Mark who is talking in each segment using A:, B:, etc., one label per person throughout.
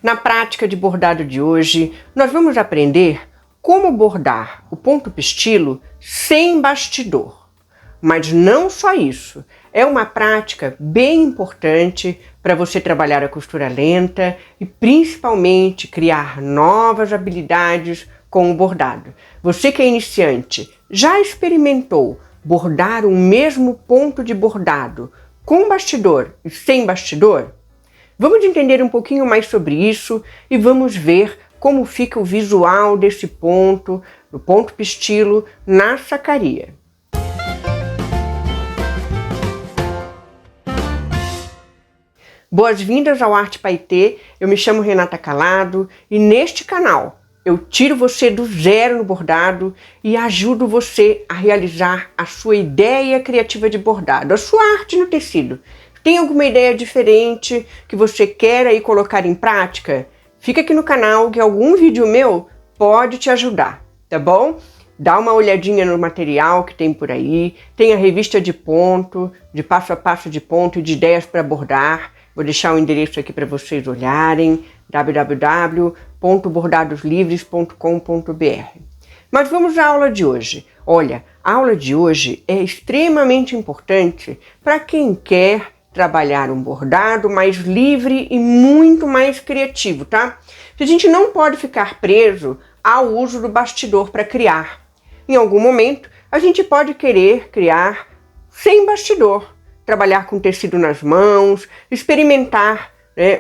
A: Na prática de bordado de hoje, nós vamos aprender como bordar o ponto pistilo sem bastidor. Mas não só isso, é uma prática bem importante para você trabalhar a costura lenta e principalmente criar novas habilidades com o bordado. Você que é iniciante, já experimentou bordar o mesmo ponto de bordado com bastidor e sem bastidor? Vamos entender um pouquinho mais sobre isso e vamos ver como fica o visual desse ponto, do ponto pistilo, na sacaria. Boas-vindas ao Arte Paetê, eu me chamo Renata Calado e neste canal eu tiro você do zero no bordado e ajudo você a realizar a sua ideia criativa de bordado, a sua arte no tecido. Tem alguma ideia diferente que você quer aí colocar em prática? Fica aqui no canal que algum vídeo meu pode te ajudar, tá bom? Dá uma olhadinha no material que tem por aí, tem a revista de ponto, de passo a passo de ponto e de ideias para bordar. Vou deixar o endereço aqui para vocês olharem, www.bordadoslivres.com.br. Mas vamos à aula de hoje. Olha, a aula de hoje é extremamente importante para quem quer trabalhar um bordado mais livre e muito mais criativo, tá? A gente não pode ficar preso ao uso do bastidor para criar. Em algum momento, a gente pode querer criar sem bastidor, trabalhar com tecido nas mãos, experimentar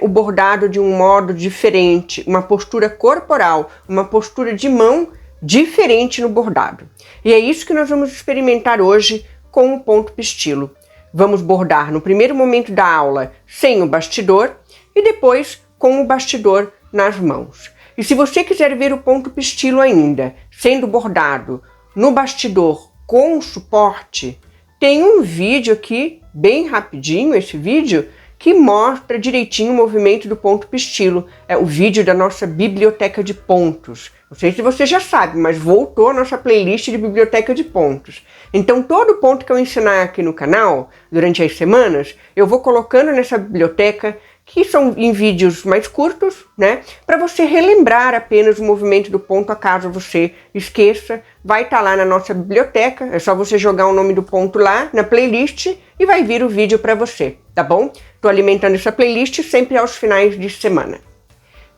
A: o bordado de um modo diferente, uma postura corporal, uma postura de mão diferente no bordado. E é isso que nós vamos experimentar hoje com o ponto pistilo. Vamos bordar no primeiro momento da aula sem o bastidor e depois com o bastidor nas mãos. E se você quiser ver o ponto pistilo ainda sendo bordado no bastidor com suporte, tem um vídeo aqui, bem rapidinho esse vídeo, que mostra direitinho o movimento do ponto pistilo. É o vídeo da nossa biblioteca de pontos. Não sei se você já sabe, mas voltou a nossa playlist de biblioteca de pontos. Então todo ponto que eu ensinar aqui no canal, durante as semanas, eu vou colocando nessa biblioteca, que são em vídeos mais curtos, né? Para você relembrar apenas o movimento do ponto, acaso você esqueça. Vai estar lá na nossa biblioteca, é só você jogar o nome do ponto lá na playlist e vai vir o vídeo para você, tá bom? Estou alimentando essa playlist sempre aos finais de semana.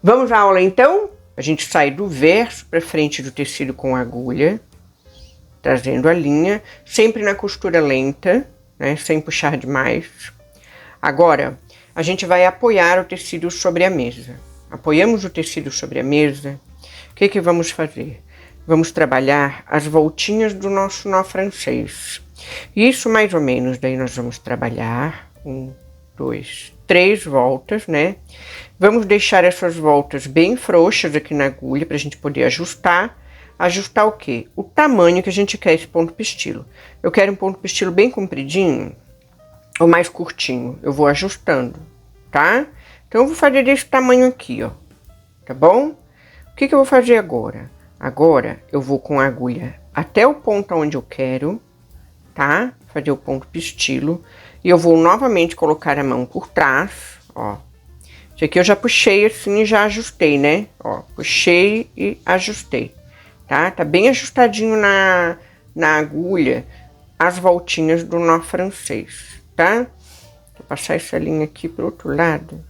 A: Vamos à aula então? A gente sai do verso para frente do tecido com a agulha, trazendo a linha, sempre na costura lenta, né? Sem puxar demais. Agora, a gente vai apoiar o tecido sobre a mesa. Apoiamos o tecido sobre a mesa. O que vamos fazer? Vamos trabalhar as voltinhas do nosso nó francês. Isso mais ou menos, daí nós vamos trabalhar 1, 2, 3 voltas, né? Vamos deixar essas voltas bem frouxas aqui na agulha para a gente poder ajustar. Ajustar o quê? O tamanho que a gente quer esse ponto pistilo. Eu quero um ponto pistilo bem compridinho ou mais curtinho. Eu vou ajustando, tá? Então eu vou fazer desse tamanho aqui, ó. Tá bom? O que eu vou fazer agora? Agora eu vou com a agulha até o ponto onde eu quero, tá? Fazer o ponto pistilo. E eu vou novamente colocar a mão por trás, ó. Isso aqui eu já puxei assim e já ajustei, né? Ó, puxei e ajustei, tá? Tá bem ajustadinho na agulha as voltinhas do nó francês, tá? Vou passar essa linha aqui pro outro lado,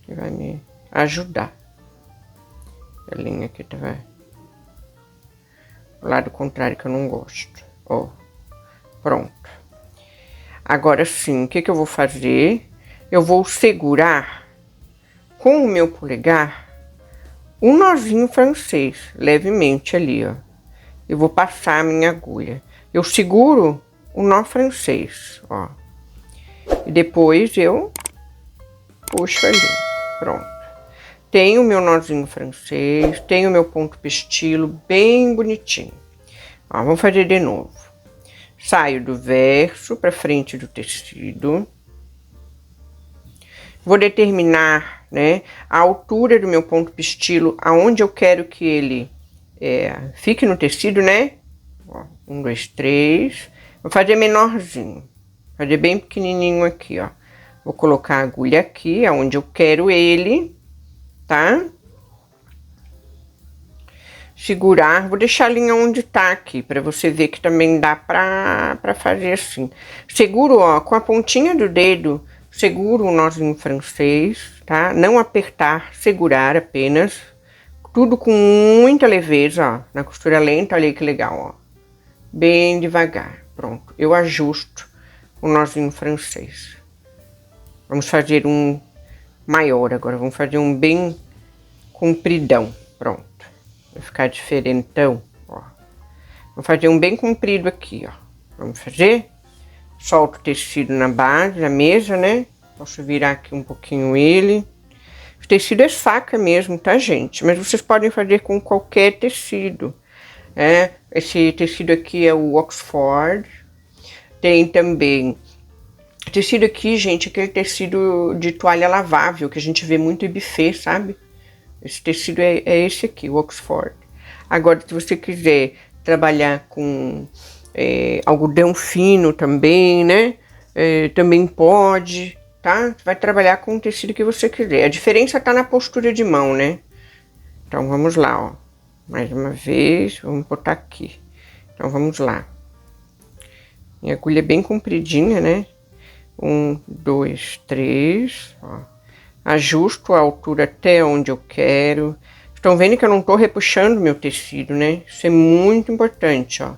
A: que vai me ajudar. A linha aqui tá, vai. O lado contrário que eu não gosto, ó. Pronto. Agora sim, o que eu vou fazer? Eu vou segurar com o meu polegar um nozinho francês, levemente ali, ó. Eu vou passar a minha agulha. Eu seguro o nó francês, ó. E depois eu puxo ali. Pronto. Tenho o meu nozinho francês, tenho o meu ponto pistilo bem bonitinho. Ó, vamos fazer de novo. Saio do verso para frente do tecido. Vou determinar, né, a altura do meu ponto pistilo, aonde eu quero que ele fique no tecido, né? Ó, 1, 2, 3. Vou fazer menorzinho. Fazer bem pequenininho aqui, ó. Vou colocar a agulha aqui, aonde eu quero ele, tá? Segurar, vou deixar a linha onde tá aqui, pra você ver que também dá pra fazer assim. Seguro, ó, com a pontinha do dedo, seguro o nozinho francês, tá? Não apertar, segurar apenas. Tudo com muita leveza, ó, na costura lenta, olha aí que legal, ó. Bem devagar, pronto. Eu ajusto o nozinho francês. Vamos fazer um maior agora, vamos fazer um bem compridão, pronto. Vai ficar diferentão, ó. Vou fazer um bem comprido aqui, ó. Vamos fazer? Solto o tecido na base da mesa, né? Posso virar aqui um pouquinho ele. O tecido é faca mesmo, tá, gente? Mas vocês podem fazer com qualquer tecido. Esse tecido aqui é o Oxford. Tem também tecido aqui, gente, aquele tecido de toalha lavável que a gente vê muito em buffet, sabe? Esse tecido é esse aqui, o Oxford. Agora, se você quiser trabalhar com algodão fino também, né? Também pode, tá? Você vai trabalhar com o tecido que você quiser. A diferença tá na postura de mão, né? Então, vamos lá, ó. Mais uma vez, vamos botar aqui. Então, vamos lá. Minha agulha é bem compridinha, né? 1, 2, 3, ó. Ajusto a altura até onde eu quero. Estão vendo que eu não tô repuxando meu tecido, né? Isso é muito importante, ó.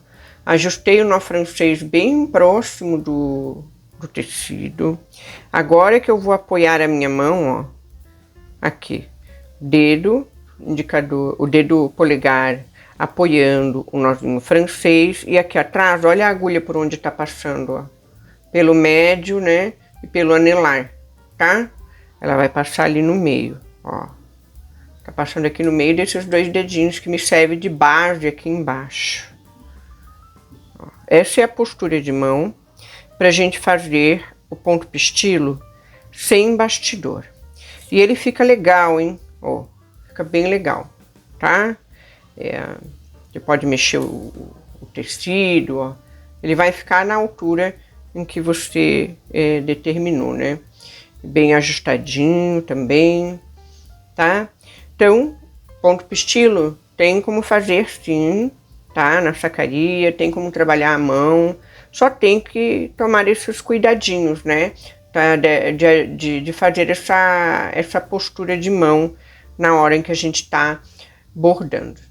A: Ajustei o nó francês bem próximo do tecido. Agora é que eu vou apoiar a minha mão, ó. Aqui. Dedo indicador, o dedo polegar apoiando o nozinho francês. E aqui atrás, olha a agulha por onde tá passando, ó. Pelo médio, né? E pelo anelar, tá? Ela vai passar ali no meio, ó. Tá passando aqui no meio desses dois dedinhos que me servem de base aqui embaixo. Ó, essa é a postura de mão pra gente fazer o ponto pistilo sem bastidor. E ele fica legal, hein? Ó, fica bem legal, tá? Você pode mexer o tecido, ó. Ele vai ficar na altura em que você determinou, né? Bem ajustadinho também, tá? Então, ponto pistilo tem como fazer sim, tá? Na sacaria, tem como trabalhar à mão, só tem que tomar esses cuidadinhos, né? Tá? De fazer essa postura de mão na hora em que a gente tá bordando.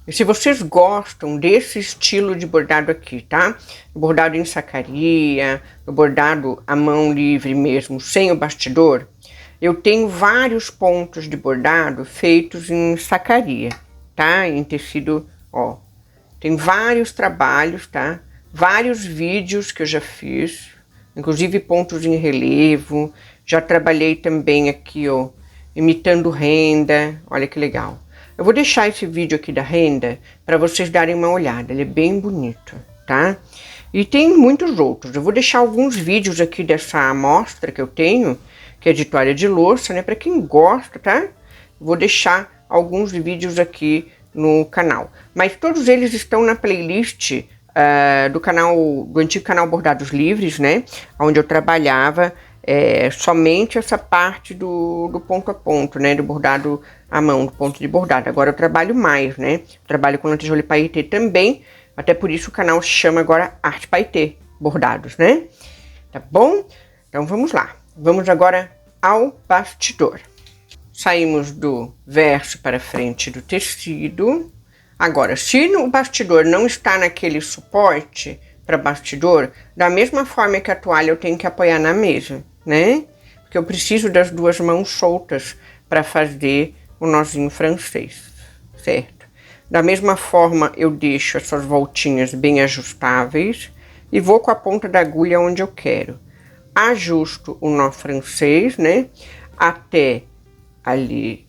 A: E se vocês gostam desse estilo de bordado aqui, tá? Bordado em sacaria, bordado à mão livre mesmo, sem o bastidor, eu tenho vários pontos de bordado feitos em sacaria, tá? Em tecido, ó. Tem vários trabalhos, tá? Vários vídeos que eu já fiz, inclusive pontos em relevo. Já trabalhei também aqui, ó, imitando renda, olha que legal. Eu vou deixar esse vídeo aqui da renda para vocês darem uma olhada, ele é bem bonito, tá? E tem muitos outros, eu vou deixar alguns vídeos aqui dessa amostra que eu tenho, que é de toalha de louça, né? Para quem gosta, tá? Vou deixar alguns vídeos aqui no canal. Mas todos eles estão na playlist do antigo canal Bordados Livres, né? Onde eu trabalhava somente essa parte do ponto a ponto, né? Do bordado à mão, do ponto de bordado. Agora eu trabalho mais, né? Trabalho com lantejoula e paetê também. Até por isso o canal se chama agora Arte Paetê Bordados, né? Tá bom? Então vamos lá. Vamos agora ao bastidor. Saímos do verso para frente do tecido. Agora, se o bastidor não está naquele suporte para bastidor, da mesma forma que a toalha eu tenho que apoiar na mesa, né? Porque eu preciso das duas mãos soltas para fazer o nozinho francês, certo? Da mesma forma eu deixo essas voltinhas bem ajustáveis e vou com a ponta da agulha onde eu quero. Ajusto o nó francês, né? Até ali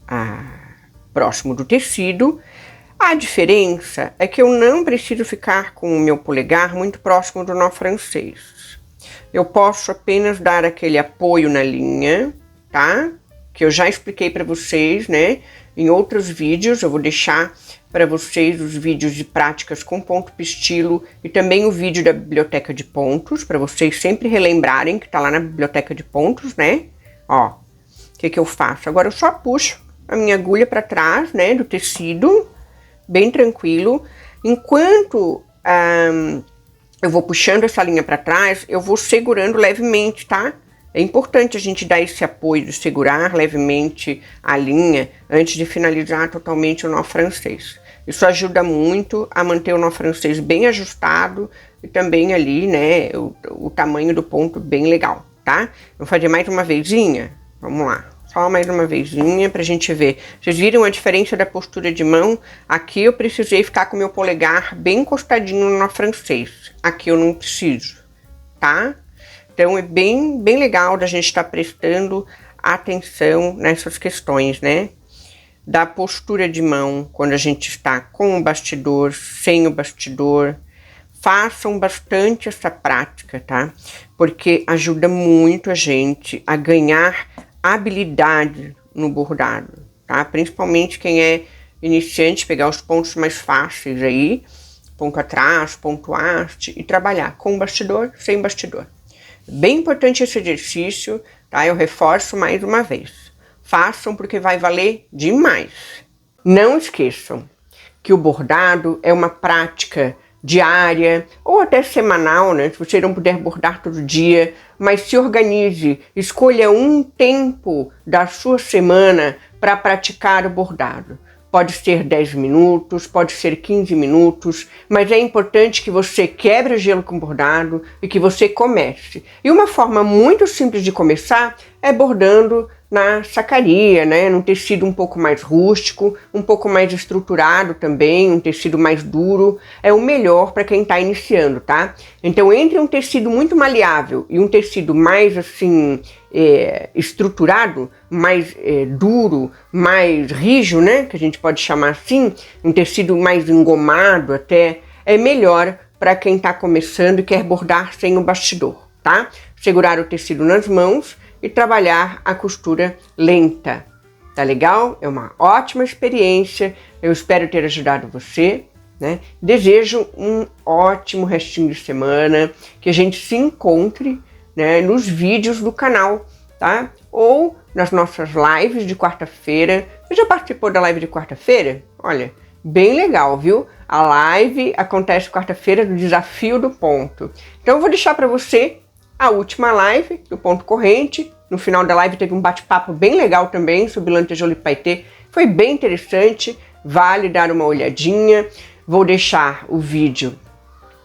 A: próximo do tecido. A diferença é que eu não preciso ficar com o meu polegar muito próximo do nó francês. Eu posso apenas dar aquele apoio na linha, tá? que eu já expliquei para vocês, né, em outros vídeos. Eu vou deixar para vocês os vídeos de práticas com ponto pistilo e também o vídeo da biblioteca de pontos, para vocês sempre relembrarem que tá lá na biblioteca de pontos, né? Ó, o que eu faço? Agora eu só puxo a minha agulha para trás, né, do tecido, bem tranquilo. Enquanto eu vou puxando essa linha para trás, eu vou segurando levemente, tá? É importante a gente dar esse apoio de segurar levemente a linha antes de finalizar totalmente o nó francês. Isso ajuda muito a manter o nó francês bem ajustado e também ali, né, o tamanho do ponto bem legal, tá? Vou fazer mais uma vezinha? Vamos lá. Só mais uma vezinha pra gente ver. Vocês viram a diferença da postura de mão? Aqui eu precisei ficar com o meu polegar bem encostadinho no nó francês. Aqui eu não preciso, tá? Então é bem legal da gente estar prestando atenção nessas questões, né? Da postura de mão, quando a gente está com o bastidor, sem o bastidor. Façam bastante essa prática, tá? Porque ajuda muito a gente a ganhar habilidade no bordado, tá? Principalmente quem é iniciante, pegar os pontos mais fáceis aí, ponto atrás, ponto haste, e trabalhar com bastidor, sem bastidor. Bem importante esse exercício, tá? Eu reforço mais uma vez. Façam porque vai valer demais. Não esqueçam que o bordado é uma prática diária ou até semanal, né? Se você não puder bordar todo dia, mas se organize, escolha um tempo da sua semana para praticar o bordado. Pode ser 10 minutos, pode ser 15 minutos, mas é importante que você quebre o gelo com bordado e que você comece. E uma forma muito simples de começar é bordando na sacaria, né? Num tecido um pouco mais rústico, um pouco mais estruturado também, um tecido mais duro. É o melhor para quem está iniciando, tá? Então, entre um tecido muito maleável e um tecido mais assim estruturado, mais duro, mais rígido, né? Que a gente pode chamar assim, um tecido mais engomado até, é melhor para quem está começando e quer bordar sem o bastidor, tá? Segurar o tecido nas mãos e trabalhar a costura lenta. Tá legal? É uma ótima experiência. Eu espero ter ajudado você, né? Desejo um ótimo restinho de semana, que a gente se encontre, né, nos vídeos do canal, tá? Ou nas nossas lives de quarta-feira. Você já participou da live de quarta-feira? Olha, bem legal, viu? A live acontece quarta-feira do Desafio do Ponto. Então eu vou deixar para você a última live do ponto corrente. No final da live teve um bate-papo bem legal também sobre lantejoule paetê. Foi bem interessante, vale dar uma olhadinha. Vou deixar o vídeo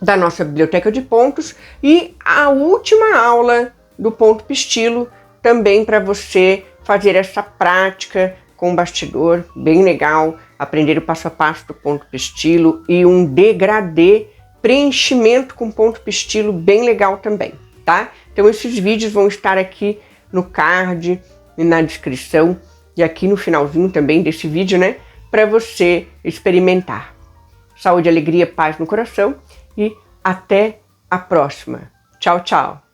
A: da nossa biblioteca de pontos e a última aula do ponto pistilo também para você fazer essa prática com bastidor, bem legal, aprender o passo a passo do ponto pistilo e um degradê, preenchimento com ponto pistilo bem legal também, tá? Então esses vídeos vão estar aqui no card e na descrição e aqui no finalzinho também desse vídeo, né? Para você experimentar. Saúde, alegria, paz no coração e até a próxima. Tchau, tchau!